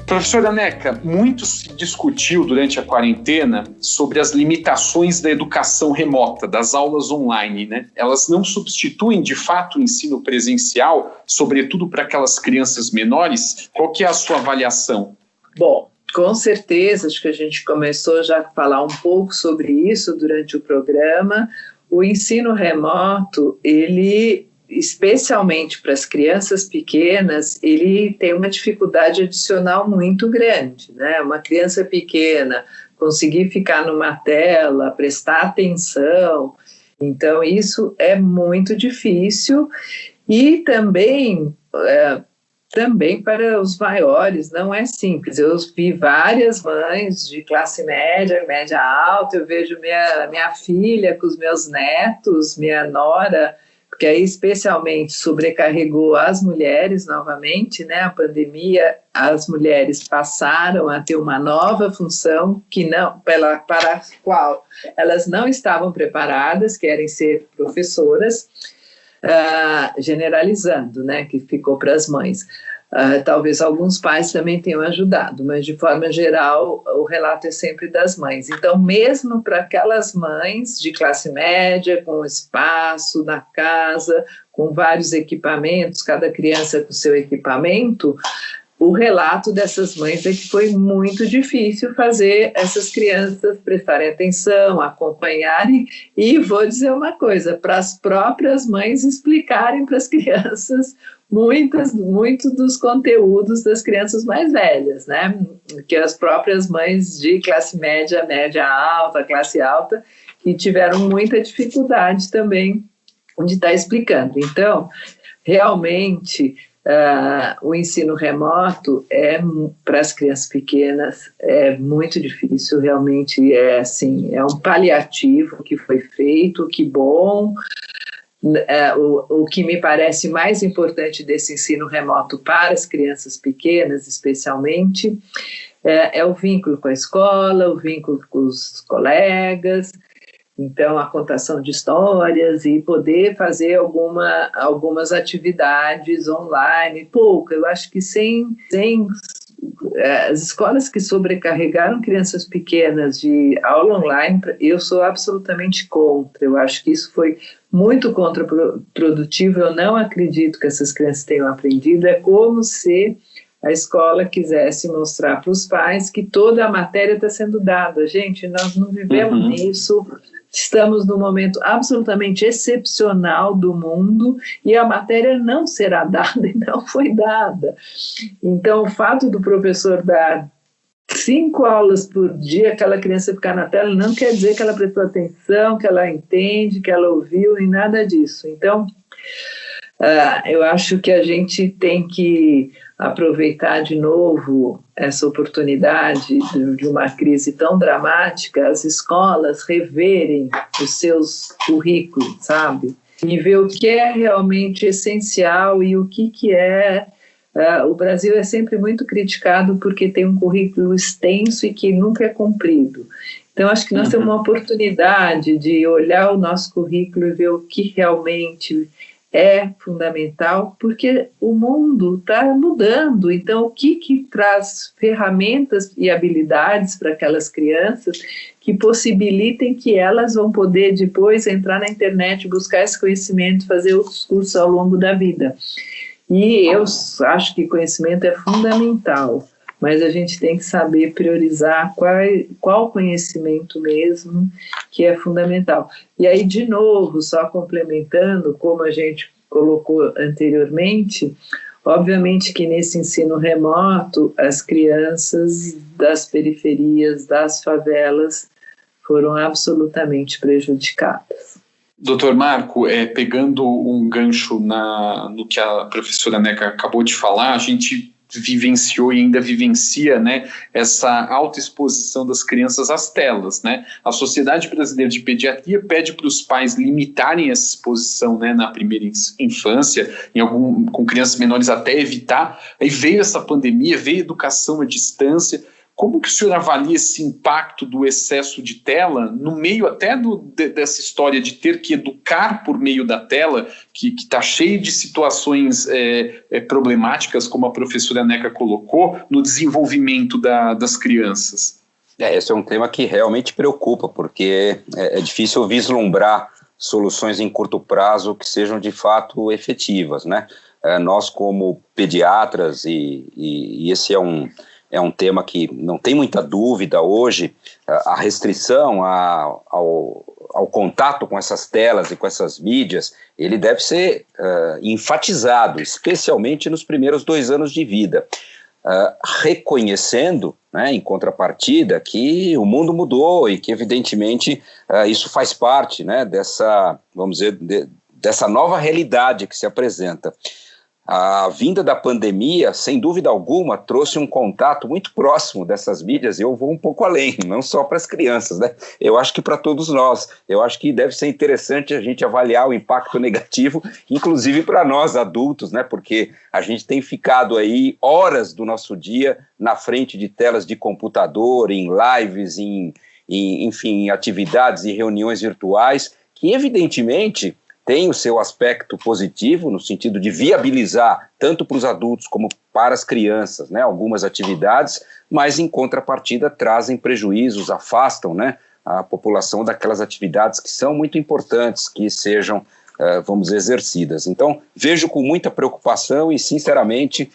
Professora Neca, muito se discutiu durante a quarentena sobre as limitações da educação remota, das aulas online, né? Elas não substituem, de fato, o ensino presencial, sobretudo para aquelas crianças menores? Qual que é a sua avaliação? Bom, com certeza, acho que a gente começou já a falar um pouco sobre isso durante o programa. O ensino remoto, ele, especialmente para as crianças pequenas, ele tem uma dificuldade adicional muito grande, né? Uma criança pequena conseguir ficar numa tela, prestar atenção, então isso é muito difícil. E também para os maiores não é simples. Eu vi várias mães de classe média, média alta, eu vejo minha filha com os meus netos, minha nora, porque aí especialmente sobrecarregou as mulheres novamente, né? A pandemia, as mulheres passaram a ter uma nova função para a qual elas não estavam preparadas, que era ser professoras, generalizando, né? Que ficou para as mães. Talvez alguns pais também tenham ajudado, mas de forma geral o relato é sempre das mães. Então, mesmo para aquelas mães de classe média, com espaço na casa, com vários equipamentos, cada criança com seu equipamento, o relato dessas mães é que foi muito difícil fazer essas crianças prestarem atenção, acompanharem, e vou dizer uma coisa, para as próprias mães explicarem para as crianças muito dos conteúdos das crianças mais velhas, né? Que as próprias mães de classe média, média alta, classe alta, que tiveram muita dificuldade também de estar explicando. Então, realmente, o ensino remoto para as crianças pequenas é muito difícil, realmente é um paliativo que foi feito, que bom. O que me parece mais importante desse ensino remoto para as crianças pequenas, especialmente, é o vínculo com a escola, o vínculo com os colegas, então a contação de histórias e poder fazer algumas atividades online, eu acho que sem as escolas que sobrecarregaram crianças pequenas de aula online, eu sou absolutamente contra. Eu acho que isso foi muito contraprodutivo. Eu não acredito que essas crianças tenham aprendido. É como se a escola quisesse mostrar para os pais que toda a matéria está sendo dada. Gente, nós não vivemos nisso, estamos num momento absolutamente excepcional do mundo e a matéria não será dada e não foi dada. Então, o fato do professor dar 5 aulas por dia, aquela criança ficar na tela, não quer dizer que ela prestou atenção, que ela entende, que ela ouviu, e nada disso. Então, eu acho que a gente tem que aproveitar de novo essa oportunidade de uma crise tão dramática, as escolas reverem os seus currículos, sabe? E ver o que é realmente essencial e o que é... o Brasil é sempre muito criticado porque tem um currículo extenso e que nunca é cumprido. Então, acho que nós temos uma oportunidade de olhar o nosso currículo e ver o que realmente é fundamental, porque o mundo está mudando. Então, o que traz ferramentas e habilidades para aquelas crianças que possibilitem que elas vão poder depois entrar na internet, buscar esse conhecimento, fazer outros cursos ao longo da vida. E eu acho que conhecimento é fundamental, mas a gente tem que saber priorizar qual conhecimento mesmo que é fundamental. E aí, de novo, só complementando, como a gente colocou anteriormente, obviamente que nesse ensino remoto, as crianças das periferias, das favelas, foram absolutamente prejudicadas. Doutor Marco, pegando um gancho no que a professora Neca acabou de falar, a gente vivenciou e ainda vivencia, né, essa alta exposição das crianças às telas, né? A Sociedade Brasileira de Pediatria pede para os pais limitarem essa exposição, né, na primeira infância, com crianças menores até evitar. Aí veio essa pandemia, veio a educação à distância. Como que o senhor avalia esse impacto do excesso de tela, no meio até dessa história de ter que educar por meio da tela, que está cheio de situações problemáticas, como a professora Neca colocou, no desenvolvimento das crianças? Esse é um tema que realmente preocupa, porque é difícil vislumbrar soluções em curto prazo que sejam de fato efetivas, né? Nós, como pediatras, e esse é um tema que não tem muita dúvida hoje, a restrição ao contato com essas telas e com essas mídias, ele deve ser enfatizado, especialmente nos primeiros 2 anos de vida, reconhecendo, né, em contrapartida, que o mundo mudou e que, evidentemente, isso faz parte, né, dessa, vamos dizer, dessa nova realidade que se apresenta. A vinda da pandemia, sem dúvida alguma, trouxe um contato muito próximo dessas mídias, e eu vou um pouco além, não só para as crianças, né? Eu acho que para todos nós. Eu acho que deve ser interessante a gente avaliar o impacto negativo, inclusive para nós adultos, né? Porque a gente tem ficado aí horas do nosso dia na frente de telas de computador, em lives, enfim, em atividades e reuniões virtuais, que evidentemente tem o seu aspecto positivo, no sentido de viabilizar, tanto para os adultos como para as crianças, né, algumas atividades, mas em contrapartida trazem prejuízos, afastam, né, a população daquelas atividades que são muito importantes que sejam, vamos dizer, exercidas. Então, vejo com muita preocupação e, sinceramente,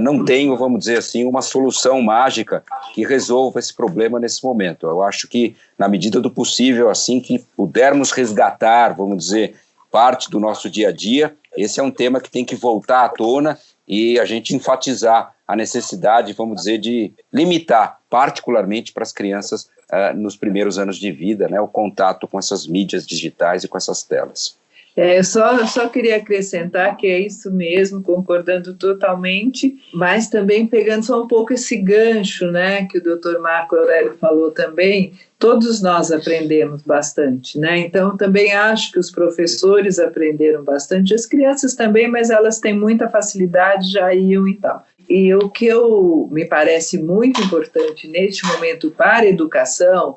não tenho, vamos dizer assim, uma solução mágica que resolva esse problema nesse momento. Eu acho que, na medida do possível, assim que pudermos resgatar, vamos dizer, parte do nosso dia a dia, esse é um tema que tem que voltar à tona e a gente enfatizar a necessidade, vamos dizer, de limitar, particularmente para as crianças, nos primeiros anos de vida, né, o contato com essas mídias digitais e com essas telas. Eu só queria acrescentar que é isso mesmo, concordando totalmente, mas também pegando só um pouco esse gancho, né, que o doutor Marco Aurélio falou também. Todos nós aprendemos bastante, né? Então também acho que os professores aprenderam bastante, as crianças também, mas elas têm muita facilidade, já iam e tal. E o que me parece muito importante neste momento para a educação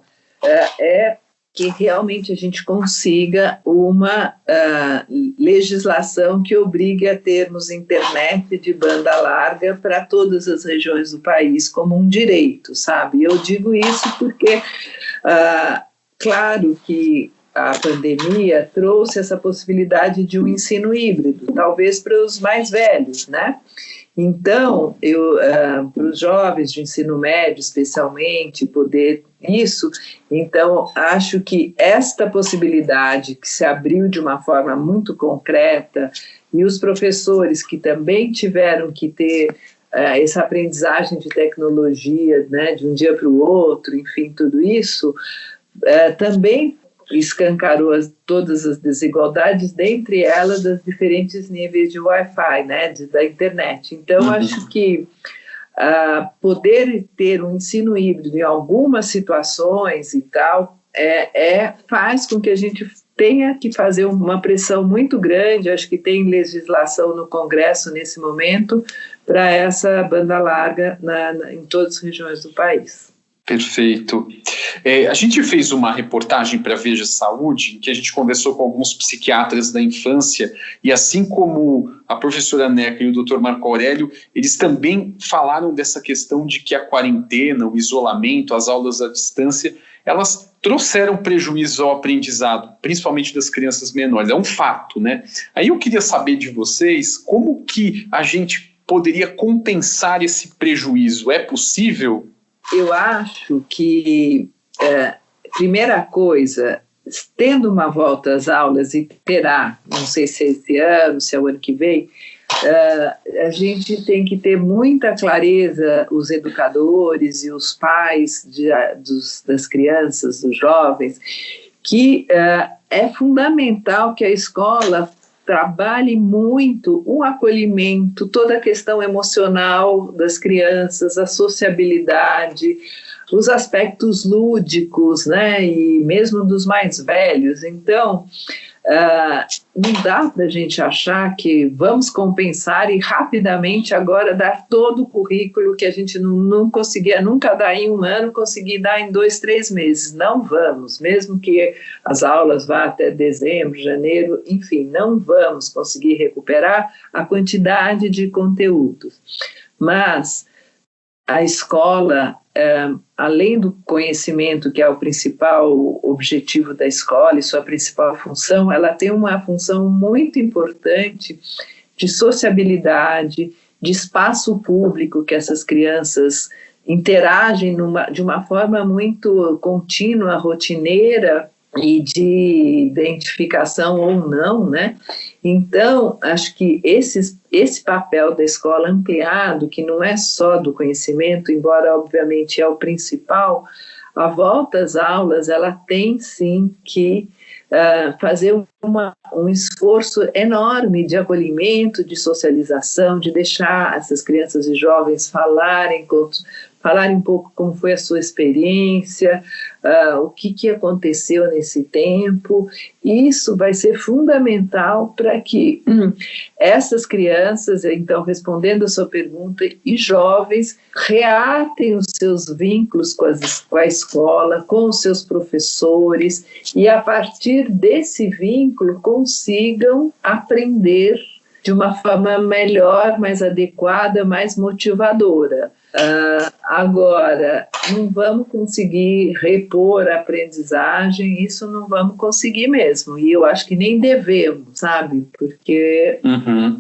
é que realmente a gente consiga uma legislação que obrigue a termos internet de banda larga para todas as regiões do país como um direito, sabe? Eu digo isso porque, claro que a pandemia trouxe essa possibilidade de um ensino híbrido, talvez para os mais velhos, né? Então, para os jovens de ensino médio, especialmente, poder isso, então, acho que esta possibilidade que se abriu de uma forma muito concreta e os professores que também tiveram que ter essa aprendizagem de tecnologia, né, de um dia para o outro, enfim, tudo isso, também escancarou todas as desigualdades, dentre elas dos diferentes níveis de Wi-Fi, né, da internet. Então, acho que poder ter um ensino híbrido em algumas situações e tal, faz com que a gente tenha que fazer uma pressão muito grande. Acho que tem legislação no Congresso nesse momento para essa banda larga em todas as regiões do país. Perfeito. A gente fez uma reportagem para a Veja Saúde, em que a gente conversou com alguns psiquiatras da infância, e assim como a professora Neca e o Dr. Marco Aurélio, eles também falaram dessa questão de que a quarentena, o isolamento, as aulas à distância, elas trouxeram prejuízo ao aprendizado, principalmente das crianças menores. É um fato, né? Aí eu queria saber de vocês como que a gente poderia compensar esse prejuízo. É possível? Eu acho que, primeira coisa, tendo uma volta às aulas, e terá, não sei se é esse ano, se é o ano que vem, a gente tem que ter muita clareza, os educadores e os pais das crianças, dos jovens, que é fundamental que a escola trabalhe muito o acolhimento, toda a questão emocional das crianças, a sociabilidade, os aspectos lúdicos, né, e mesmo dos mais velhos. Então, não dá para a gente achar que vamos compensar e rapidamente agora dar todo o currículo que a gente não conseguia nunca dar em um ano, conseguir dar em 2, 3 meses. Não vamos, mesmo que as aulas vá até dezembro, janeiro, enfim, não vamos conseguir recuperar a quantidade de conteúdos. Mas a escola, além do conhecimento, que é o principal objetivo da escola e sua principal função, ela tem uma função muito importante de sociabilidade, de espaço público, que essas crianças interagem de uma forma muito contínua, rotineira e de identificação ou não, né? Então, acho que esse papel da escola ampliado, que não é só do conhecimento, embora obviamente é o principal, a volta às aulas, ela tem sim que fazer um esforço enorme de acolhimento, de socialização, de deixar essas crianças e jovens falarem um pouco como foi a sua experiência, o que aconteceu nesse tempo. Isso vai ser fundamental para que essas crianças, então, respondendo a sua pergunta, e jovens, reatem os seus vínculos com a escola, com os seus professores, e a partir desse vínculo consigam aprender de uma forma melhor, mais adequada, mais motivadora. Agora, não vamos conseguir repor a aprendizagem, isso não vamos conseguir mesmo, e eu acho que nem devemos, sabe, porque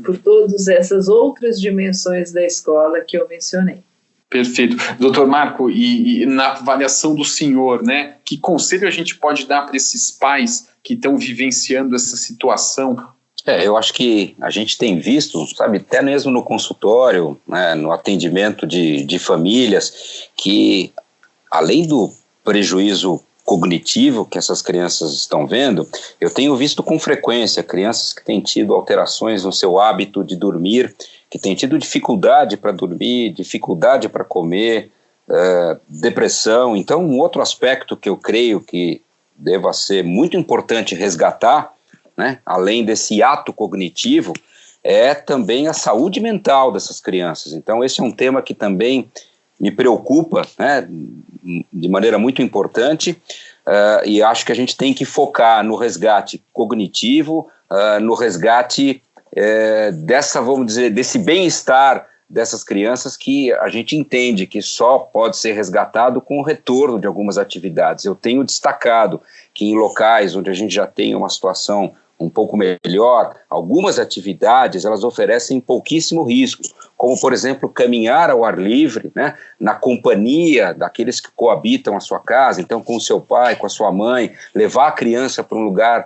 por todas essas outras dimensões da escola que eu mencionei. Perfeito. Doutor Marco, e na avaliação do senhor, né, que conselho a gente pode dar para esses pais que estão vivenciando essa situação? Eu acho que a gente tem visto, sabe, até mesmo no consultório, né, no atendimento de famílias, que além do prejuízo cognitivo que essas crianças estão vendo, eu tenho visto com frequência crianças que têm tido alterações no seu hábito de dormir, que têm tido dificuldade para dormir, dificuldade para comer, depressão. Então, um outro aspecto que eu creio que deva ser muito importante resgatar, né, além desse ato cognitivo, é também a saúde mental dessas crianças. Então, esse é um tema que também me preocupa, né, de maneira muito importante, e acho que a gente tem que focar no resgate cognitivo, no resgate vamos dizer, desse bem-estar dessas crianças, que a gente entende que só pode ser resgatado com o retorno de algumas atividades. Eu tenho destacado que em locais onde a gente já tem uma situação um pouco melhor, algumas atividades elas oferecem pouquíssimo risco, como, por exemplo, caminhar ao ar livre, né, na companhia daqueles que coabitam a sua casa, então com o seu pai, com a sua mãe, levar a criança para um lugar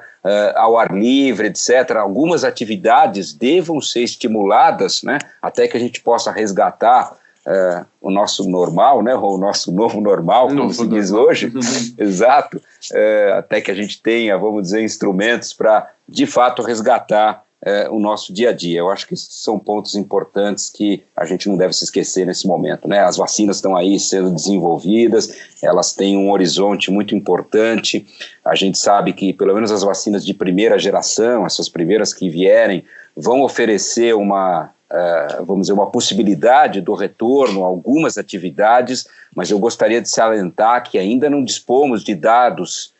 ao ar livre, etc. Algumas atividades devam ser estimuladas, né, até que a gente possa resgatar o nosso normal, né, ou o nosso novo normal, como se diz hoje, exato, até que a gente tenha, vamos dizer, instrumentos para, de fato, resgatar o nosso dia a dia. Eu acho que são pontos importantes que a gente não deve se esquecer nesse momento, né? As vacinas estão aí sendo desenvolvidas, elas têm um horizonte muito importante, a gente sabe que pelo menos as vacinas de primeira geração, essas primeiras que vierem, vão oferecer uma possibilidade do retorno a algumas atividades, mas eu gostaria de salientar que ainda não dispomos de dados,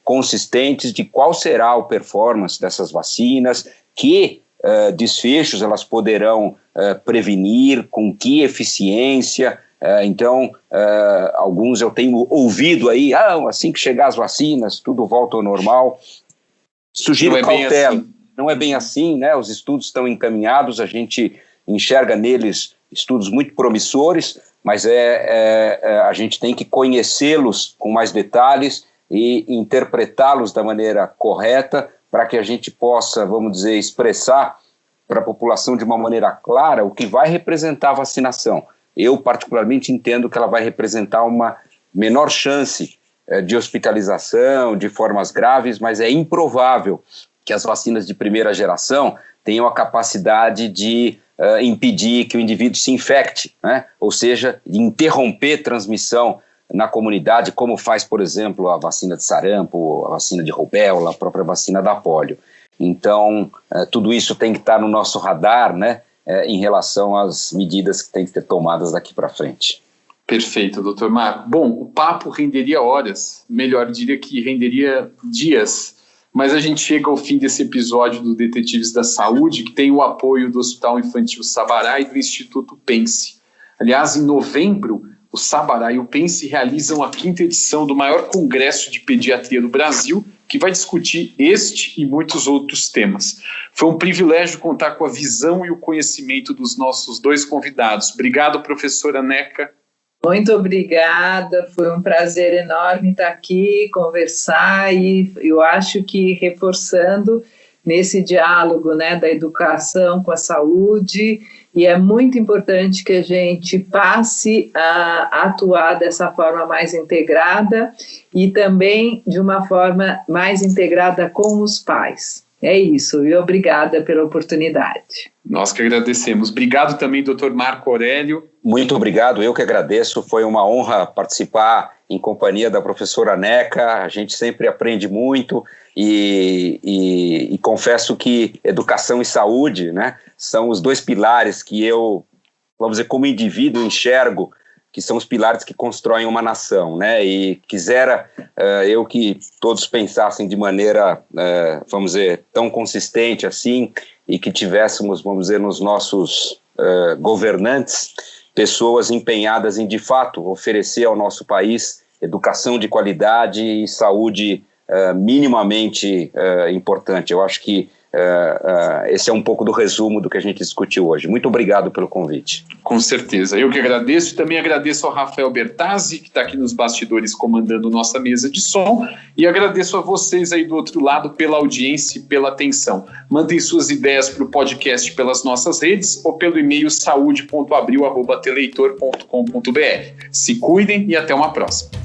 consistentes de qual será a performance dessas vacinas, que desfechos elas poderão prevenir, com que eficiência. Então, alguns eu tenho ouvido aí, assim que chegar as vacinas, tudo volta ao normal. Sugiro cautela. Não é bem assim, né? Os estudos estão encaminhados, a gente enxerga neles estudos muito promissores, mas a gente tem que conhecê-los com mais detalhes e interpretá-los da maneira correta para que a gente possa, vamos dizer, expressar para a população de uma maneira clara o que vai representar a vacinação. Eu, particularmente, entendo que ela vai representar uma menor chance de hospitalização, de formas graves, mas é improvável que as vacinas de primeira geração tenham a capacidade de impedir que o indivíduo se infecte, né? Ou seja, de interromper transmissão na comunidade, como faz, por exemplo, a vacina de sarampo, a vacina de rubéola, a própria vacina da polio. Então, tudo isso tem que estar no nosso radar, né, em relação às medidas que têm que ser tomadas daqui para frente. Perfeito, doutor Marco. Bom, o papo renderia horas, melhor, diria que renderia dias, mas a gente chega ao fim desse episódio do Detetives da Saúde, que tem o apoio do Hospital Infantil Sabará e do Instituto Pense. Aliás, em novembro, o Sabará e o Pense realizam a 5ª edição do maior congresso de pediatria do Brasil, que vai discutir este e muitos outros temas. Foi um privilégio contar com a visão e o conhecimento dos nossos 2 convidados. Obrigado, professora Neca. Muito obrigada, foi um prazer enorme estar aqui, conversar, e eu acho que reforçando nesse diálogo, né, da educação com a saúde, e é muito importante que a gente passe a atuar dessa forma mais integrada e também de uma forma mais integrada com os pais. É isso, e obrigada pela oportunidade. Nós que agradecemos. Obrigado também, doutor Marco Aurélio. Muito obrigado, eu que agradeço. Foi uma honra participar em companhia da professora Neca. A gente sempre aprende muito e confesso que educação e saúde, né, são os 2 pilares que eu, vamos dizer, como indivíduo enxergo, que são os pilares que constroem uma nação, né? E quisera eu que todos pensassem de maneira, vamos dizer, tão consistente assim, e que tivéssemos, vamos dizer, nos nossos governantes, pessoas empenhadas em, de fato, oferecer ao nosso país educação de qualidade e saúde minimamente importante. Eu acho que esse é um pouco do resumo do que a gente discutiu hoje. Muito obrigado pelo convite. Com certeza. Eu que agradeço e também agradeço ao Rafael Bertazzi, que está aqui nos bastidores comandando nossa mesa de som, e agradeço a vocês aí do outro lado pela audiência e pela atenção. Mandem suas ideias para o podcast pelas nossas redes ou pelo e-mail saude.abril@teleitor.com.br. Se cuidem e até uma próxima.